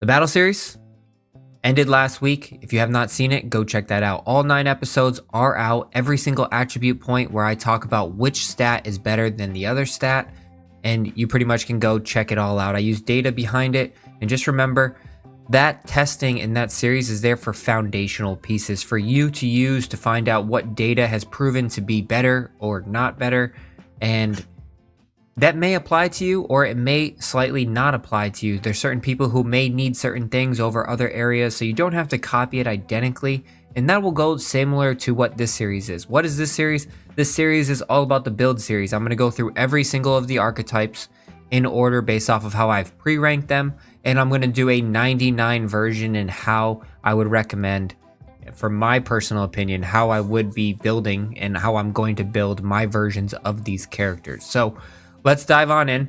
The Battle Series ended last week. If you have not seen it, go check that out. All 9 episodes are out. Every single attribute point where I talk about which stat is better than the other stat. And you pretty much can go check it all out. I use data behind it. And just remember that testing in that series is there for foundational pieces for you to use to find out what data has proven to be better or not better. And that may apply to you, or it may slightly not apply to you. There's certain people who may need certain things over other areas, so you don't have to copy it identically. And that will go similar to what this series is. What is this series? This series is all about the build series. I'm going to go through every single of the archetypes in order based off of how I've pre-ranked them. And I'm going to do a 99 version and how I would recommend, for my personal opinion, how I would be building and how I'm going to build my versions of these characters. So let's dive on in.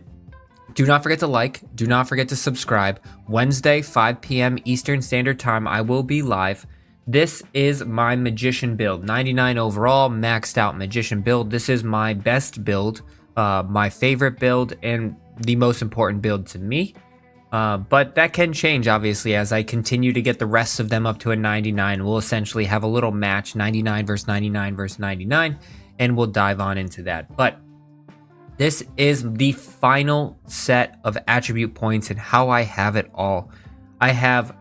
Do not forget to like. Do not forget to subscribe. Wednesday, 5 p.m. Eastern Standard Time, I will be live. This is my Magician build. 99 overall, maxed out Magician build. This is my best build, my favorite build, and the most important build to me. But that can change, obviously, as I continue to get the rest of them up to a 99. We'll essentially have a little match, 99 versus 99 versus 99, and we'll dive on into that. But this is the final set of attribute points and how I have it all. I have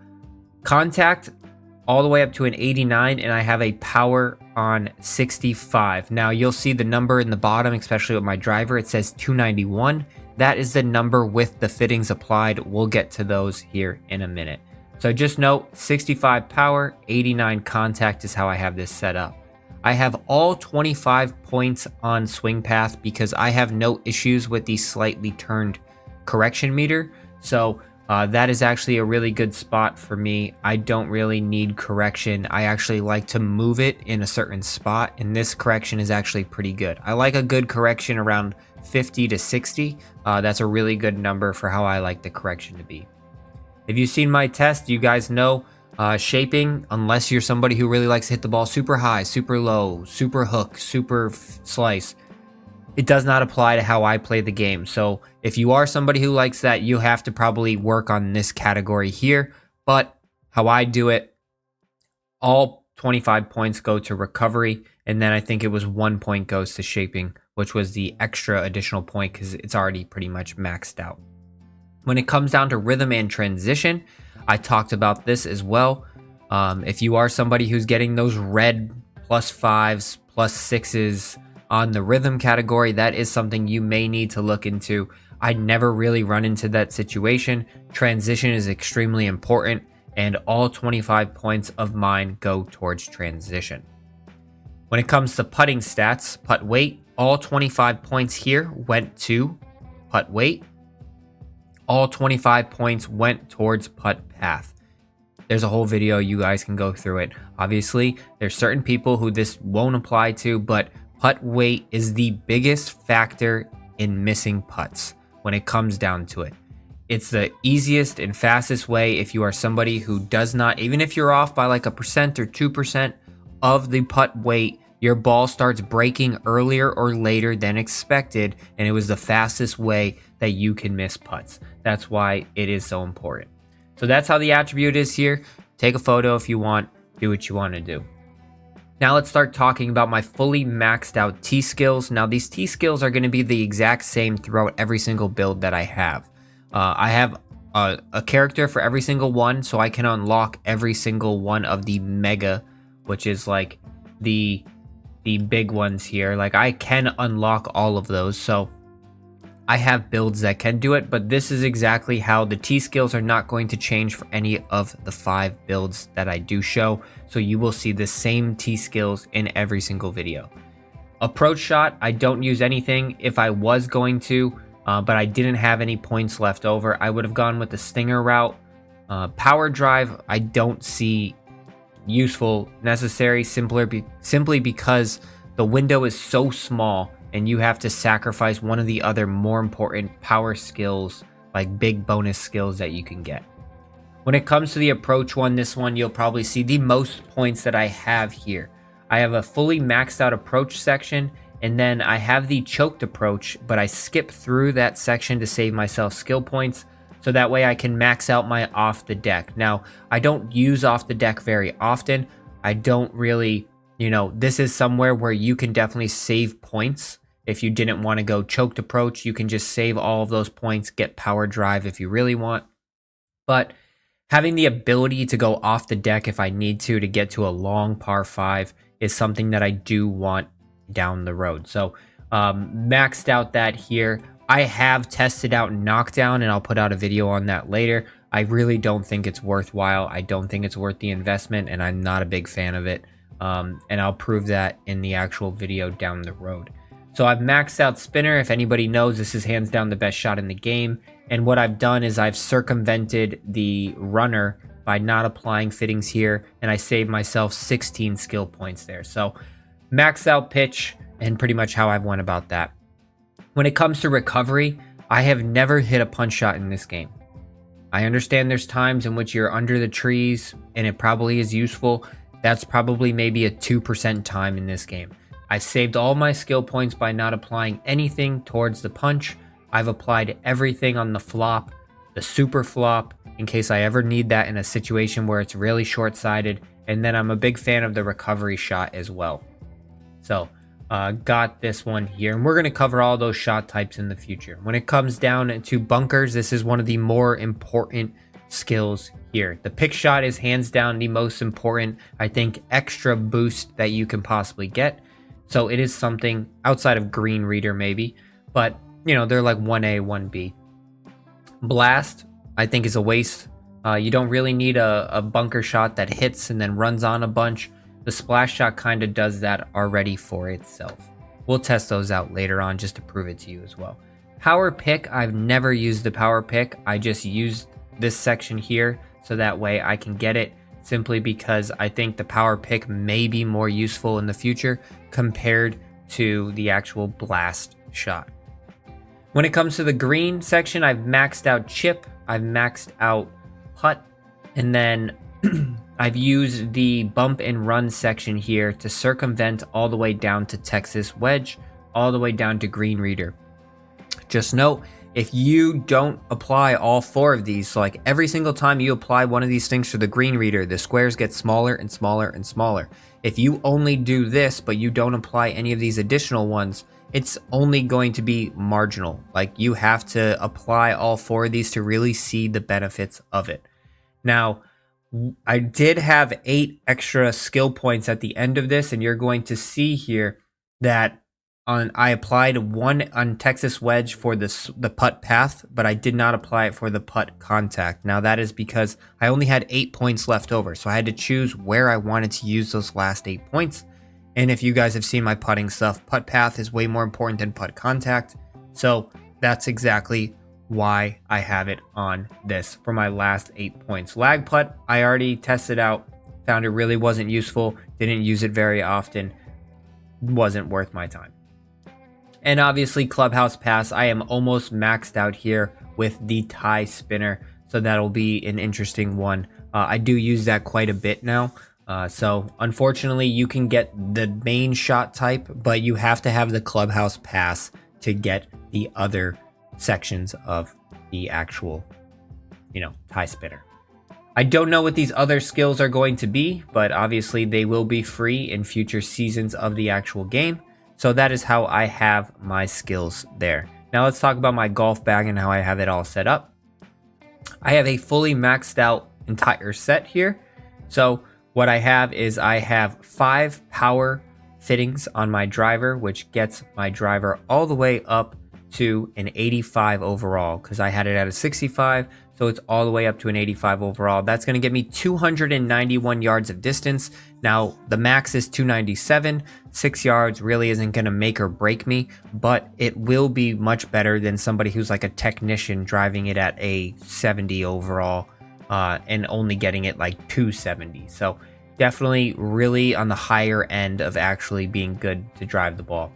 contact all the way up to an 89, and I have a power on 65. Now you'll see the number in the bottom, especially with my driver, it says 291. That is the number with the fittings applied. We'll get to those here in a minute. So just note 65 power, 89 contact is how I have this set up. I have all 25 points on swing path because I have no issues with the slightly turned correction meter. So that is actually a really good spot for me. I don't really need correction. I actually like to move it in a certain spot, and this correction is actually pretty good. I like a good correction around 50 to 60. That's a really good number for how I like the correction to be. If you've seen my test, you guys know shaping, unless you're somebody who really likes to hit the ball super high, super low, super hook, super slice, it does not apply to how I play the game. So if you are somebody who likes that, you have to probably work on this category here. But how I do it, all 25 points go to recovery, and then I think it was 1 point goes to shaping, which was the extra additional point because it's already pretty much maxed out. When it comes down to rhythm and transition, I talked about this as well. If you are somebody who's getting those red +5s, +6s on the rhythm category, that is something you may need to look into. I never really run into that situation. Transition is extremely important, and all 25 points of mine go towards transition. When it comes to putting stats, putt weight, all 25 points here went to putt weight. All 25 points went towards putt path. There's a whole video, you guys can go through it. Obviously, there's certain people who this won't apply to, but putt weight is the biggest factor in missing putts when it comes down to it. It's the easiest and fastest way if you are somebody who does not, even if you're off by like 1% or 2% of the putt weight, your ball starts breaking earlier or later than expected, and it was the fastest way that you can miss putts. That's why it is so important. So that's how the attribute is here. Take a photo if you want, do what you want to do. Now let's start talking about my fully maxed out T skills. Now these T skills are going to be the exact same throughout every single build that I have. I have a character for every single one, so I can unlock every single one of the mega, which is like the big ones here. Like I can unlock all of those, so I have builds that can do it, but this is exactly how the T skills are not going to change for any of the 5 builds that I do show. So you will see the same T skills in every single video. Approach shot, I don't use anything. If I was going to, but I didn't have any points left over, I would have gone with the stinger route. Power drive, I don't see useful, necessary, simply because the window is so small and you have to sacrifice one of the other more important power skills, like big bonus skills that you can get. When it comes to the approach one, this one you'll probably see the most points that I have here. I have a fully maxed out approach section, and then I have the choked approach, but I skip through that section to save myself skill points. so that way I can max out my off the deck. Now, I don't use off the deck very often. I don't really, this is somewhere where you can definitely save points. If you didn't want to go choked approach, you can just save all of those points, get power drive if you really want. But having the ability to go off the deck if I need to get to a long par 5 is something that I do want down the road. So maxed out that here. I have tested out knockdown, and I'll put out a video on that later. I really don't think it's worthwhile. I don't think it's worth the investment, and I'm not a big fan of it. And I'll prove that in the actual video down the road. So I've maxed out spinner. If anybody knows, this is hands down the best shot in the game. And what I've done is I've circumvented the runner by not applying fittings here, and I saved myself 16 skill points there. So maxed out pitch, and pretty much how I've went about that. When it comes to recovery, I have never hit a punch shot in this game. I understand there's times in which you're under the trees and it probably is useful. That's probably maybe a 2% time in this game. I saved all my skill points by not applying anything towards the punch. I've applied everything on the flop, the super flop, in case I ever need that in a situation where it's really short-sighted. And then I'm a big fan of the recovery shot as well. So got this one here, and we're going to cover all those shot types in the future. When it comes down to bunkers, this is one of the more important skills here. The pick shot is hands down the most important, I think, extra boost that you can possibly get. So it is something outside of green reader maybe, but they're like 1A, 1B. Blast, I think, is a waste. You don't really need a bunker shot that hits and then runs on a bunch. The splash shot kind of does that already for itself. We'll test those out later on just to prove it to you as well. Power pick, I've never used the power pick. I just used this section here so that way I can get it, simply because I think the power pick may be more useful in the future compared to the actual blast shot. When it comes to the green section, I've maxed out chip, I've maxed out putt, and then I've used the bump and run section here to circumvent all the way down to Texas wedge, all the way down to green reader. Just note, if you don't apply all 4 of these, so like every single time you apply one of these things to the green reader, the squares get smaller and smaller and smaller. If you only do this, but you don't apply any of these additional ones, it's only going to be marginal. Like, you have to apply all 4 of these to really see the benefits of it. Now, I did have 8 extra skill points at the end of this, and you're going to see here that I applied 1 on Texas wedge for the putt path, but I did not apply it for the putt contact. Now that is because I only had 8 points left over, so I had to choose where I wanted to use those last 8 points. And if you guys have seen my putting stuff, putt path is way more important than putt contact. So that's exactly why I have it on this for my last 8 points. Lag putt, I already tested out, found it really wasn't useful, didn't use it very often, wasn't worth my time. And obviously clubhouse pass, I am almost maxed out here with the tie spinner, so that'll be an interesting one. I do use that quite a bit now. So unfortunately you can get the main shot type, but you have to have the clubhouse pass to get the other sections of the actual, tie spinner. I don't know what these other skills are going to be, but obviously they will be free in future seasons of the actual game. So that is how I have my skills there. Now let's talk about my golf bag and how I have it all set up. I have a fully maxed out entire set here. So what I have is I have 5 power fittings on my driver, which gets my driver all the way up to an 85 overall, because I had it at a 65, so it's all the way up to an 85 overall. That's going to give me 291 yards of distance. Now the max is 297. 6 yards really isn't going to make or break me, but it will be much better than somebody who's like a technician driving it at a 70 overall and only getting it like 270. So definitely really on the higher end of actually being good to drive the ball.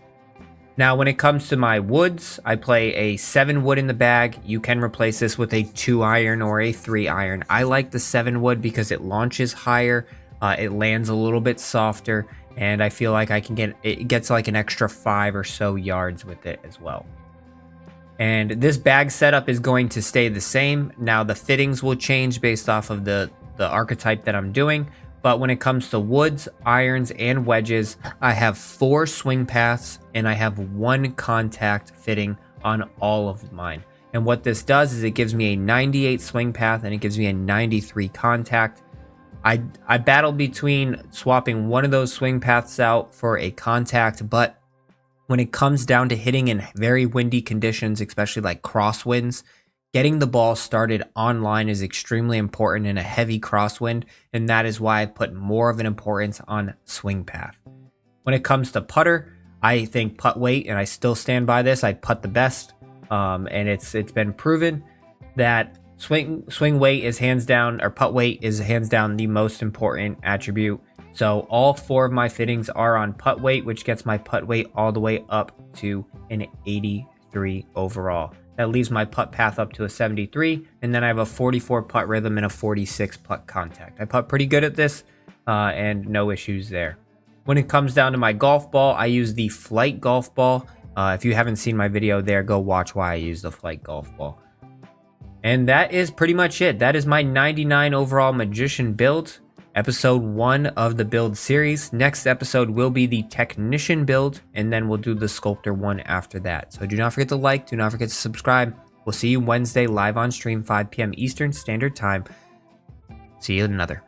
Now, when it comes to my woods, I play a 7 wood in the bag. You can replace this with a 2 iron or a 3 iron. I like the 7 wood because it launches higher, it lands a little bit softer, and I feel like it gets like an extra 5 or so yards with it as well. And this bag setup is going to stay the same. Now the fittings will change based off of the archetype that I'm doing. But when it comes to woods, irons, and wedges, I have 4 swing paths and I have 1 contact fitting on all of mine. And what this does is it gives me a 98 swing path and it gives me a 93 contact. I battle between swapping one of those swing paths out for a contact, but when it comes down to hitting in very windy conditions, especially like crosswinds, getting the ball started online is extremely important in a heavy crosswind, and that is why I put more of an importance on swing path. When it comes to putter, I think putt weight, and I still stand by this, I putt the best, and it's been proven that swing weight is hands down, or putt weight is hands down the most important attribute. So all 4 of my fittings are on putt weight, which gets my putt weight all the way up to an 83 overall. That leaves my putt path up to a 73, and then I have a 44 putt rhythm and a 46 putt contact. I putt pretty good at this, and no issues there. When it comes down to my golf ball, I use the Flight golf ball. If you haven't seen my video there, go watch why I use the Flight golf ball. And that is pretty much it. That is my 99 overall Magician build. Episode 1 of the build series. Next episode will be the Technician build, and then we'll do the Sculptor one after that. So do not forget to like, do not forget to subscribe. We'll see you Wednesday live on stream, 5 p.m. Eastern Standard Time. See you in another.